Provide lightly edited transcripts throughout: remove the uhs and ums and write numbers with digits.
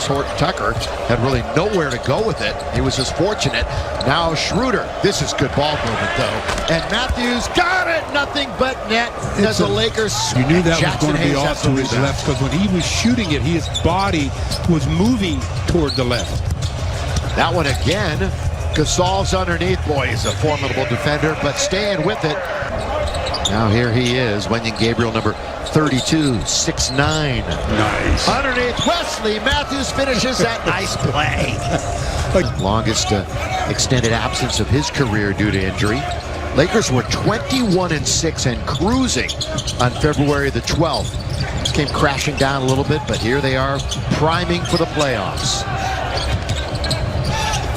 Matthews. Horton Tucker had really nowhere to go with it. He was just fortunate. Now Schroeder. This is good ball movement, though. And Matthews got it. Nothing but net as the Lakers. You knew that was going to be off to his left, because when he was shooting it, his body was moving toward the left. That one again. Gasol's underneath. Boy, he's a formidable defender, but staying with it. Now here he is, Wenyen Gabriel, number 32, 6'9". Nice. Underneath Wesley Matthews finishes that nice play. Longest extended absence of his career due to injury. Lakers were 21-6 and cruising on February the 12th. This came crashing down a little bit, but here they are priming for the playoffs.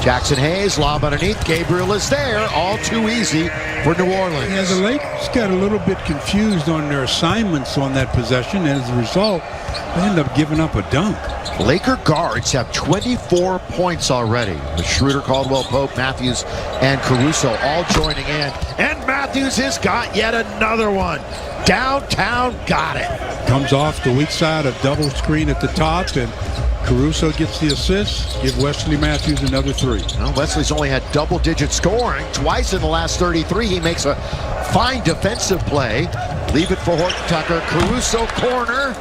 Jackson Hayes, lob underneath. Gabriel is there. All too easy for New Orleans. Yeah, the Lakers got a little bit confused on their assignments on that possession. As a result, they end up giving up a dunk. Laker guards have 24 points already, with Schroeder, Caldwell Pope, Matthews, and Caruso all joining in. And Matthews has got yet another one. Downtown got it. Comes off the weak side of double screen at the top, and Caruso gets the assist. Give Wesley Matthews another three. Well, Wesley's only had double-digit scoring twice in the last 33. He makes a fine defensive play. Leave it for Horton Tucker. Caruso corner.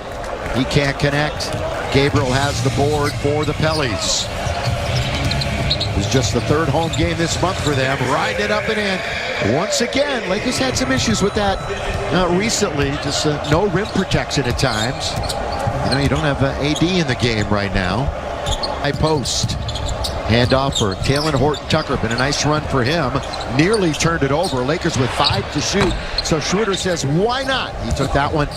He can't connect. Gabriel has the board for the Pellies. It's just the third home game this month for them. Riding it up and in. Once again, Lakers had some issues with that recently. Just no rim protection at times. You know, you don't have AD in the game right now. High post. Handoff for Talen Horton Tucker. Been a nice run for him. Nearly turned it over. Lakers with 5 to shoot. So Schroeder says, why not? He took that one.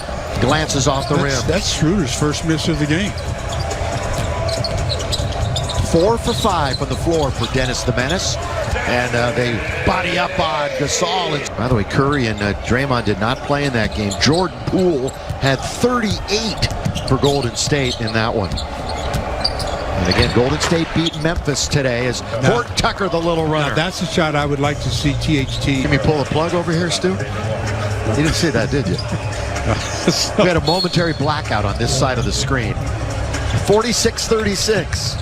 Glances off the rim. That's Schroeder's first miss of the game. 4 for 5 from the floor for Dennis the Menace. And they body up on Gasol. And, by the way, Curry and Draymond did not play in that game. Jordan Poole had 38 for Golden State in that one. And again, Golden State beat Memphis today as Horton Tucker, the little runner. Now that's a shot I would like to see THT. Can you pull the plug over here, Stu? You didn't see that, did you? We had a momentary blackout on this side of the screen. 46-36.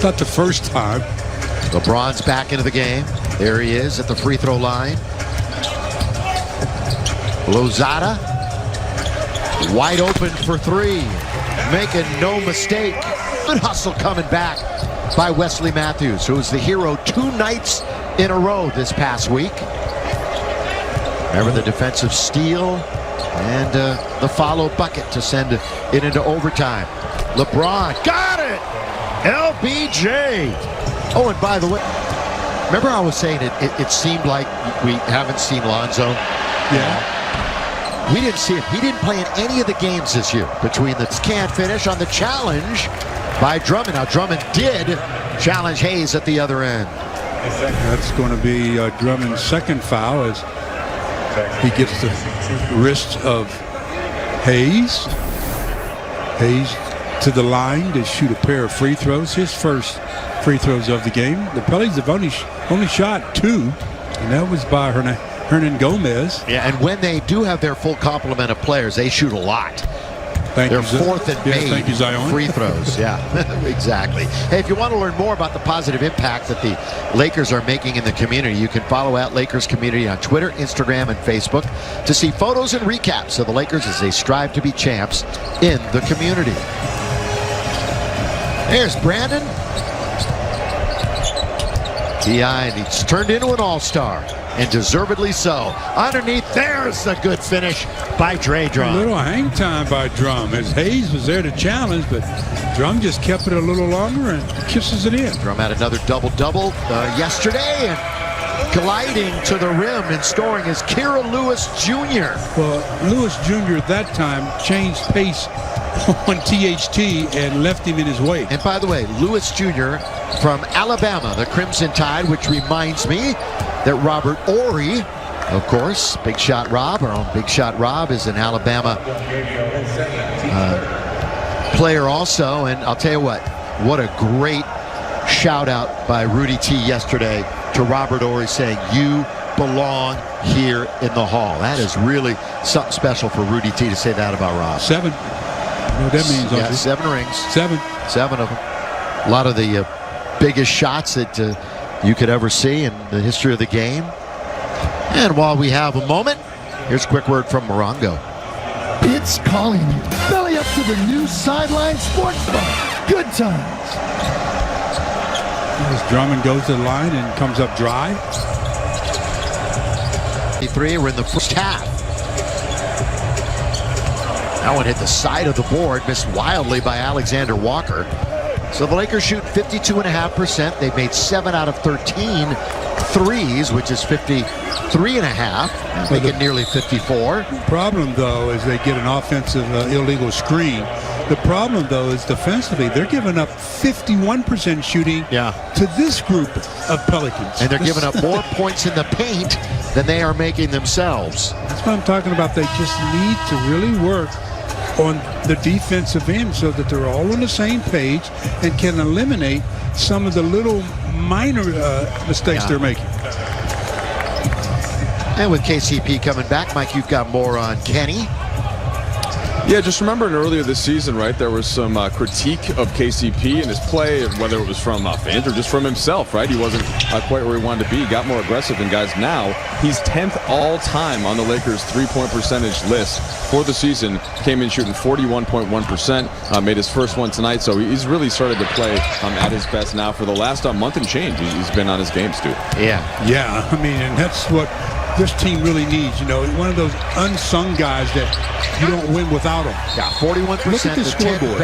Not the first time. LeBron's back into the game. There he is at the free throw line. Lozada wide open for three, making no mistake. Good hustle coming back by Wesley Matthews, who was the hero 2 nights in a row this past week. Remember the defensive steal and the follow bucket to send it into overtime. LeBron got it. LBJ. Oh, and by the way, remember I was saying it seemed like we haven't seen Lonzo? Yeah. We didn't see it. He didn't play in any of the games this year between the can't finish on the challenge by Drummond. Now, Drummond did challenge Hayes at the other end. That's going to be Drummond's second foul as he gets the wrist of Hayes. Hayes to the line to shoot a pair of free throws. His first free throws of the game. The Pelicans have only shot 2, and that was by Hernan Gomez. Yeah, and when they do have their full complement of players, they shoot a lot. They're fourth and made free throws. Yeah, exactly. Hey, if you want to learn more about the positive impact that the Lakers are making in the community, you can follow @Lakers Community on Twitter, Instagram, and Facebook to see photos and recaps of the Lakers as they strive to be champs in the community. There's Brandon. T.I. and he's turned into an all-star, and deservedly so. Underneath, there's a good finish by Dre Drum. A little hang time by Drum, as Hayes was there to challenge, but Drum just kept it a little longer and kisses it in. Drum had another double-double yesterday, and gliding to the rim and scoring is Kira Lewis Jr. Well, Lewis Jr. at that time changed pace on THT and left him in his way. And by the way, Lewis Jr. from Alabama, the Crimson Tide, which reminds me that Robert Ory, of course, Big Shot Rob, our own Big Shot Rob, is an Alabama player also. And I'll tell you what a great shout out by Rudy T yesterday to Robert Ory, saying, "You belong here in the hall." That is really something special for Rudy T to say that about Rob. 7. You know what that means, yeah, 7 rings. 7. 7 of them. A lot of the biggest shots that you could ever see in the history of the game. And while we have a moment, here's a quick word from Morongo. It's calling you. Belly up to the new Sideline Sports Bar. Good times. As Drummond goes to the line and comes up dry. 3, we're in the first half. That one hit the side of the board, missed wildly by Alexander Walker. So the Lakers shoot 52.5%. They've made 7 out of 13 threes, which is 53.5%, making nearly 54. Problem, though, is they get an offensive illegal screen. The problem, though, is defensively, they're giving up 51% shooting to this group of Pelicans. And they're giving up more points in the paint than they are making themselves. That's what I'm talking about. They just need to really work on the defensive end so that they're all on the same page and can eliminate some of the little minor mistakes they're making. And with KCP coming back, Mike, you've got more on Kenny. Yeah, just remembering earlier this season, right, there was some critique of KCP and his play, whether it was from fans or just from himself, right? He wasn't quite where he wanted to be. He got more aggressive than guys. Now, he's 10th all-time on the Lakers' three-point percentage list for the season. Came in shooting 41.1%, made his first one tonight. So he's really started to play at his best now for the last month and change. He's been on his game, Stu. Yeah, I mean, and that's what this team really needs, you know, one of those unsung guys that you don't win without them. Yeah, 41%. Look at the scoreboard.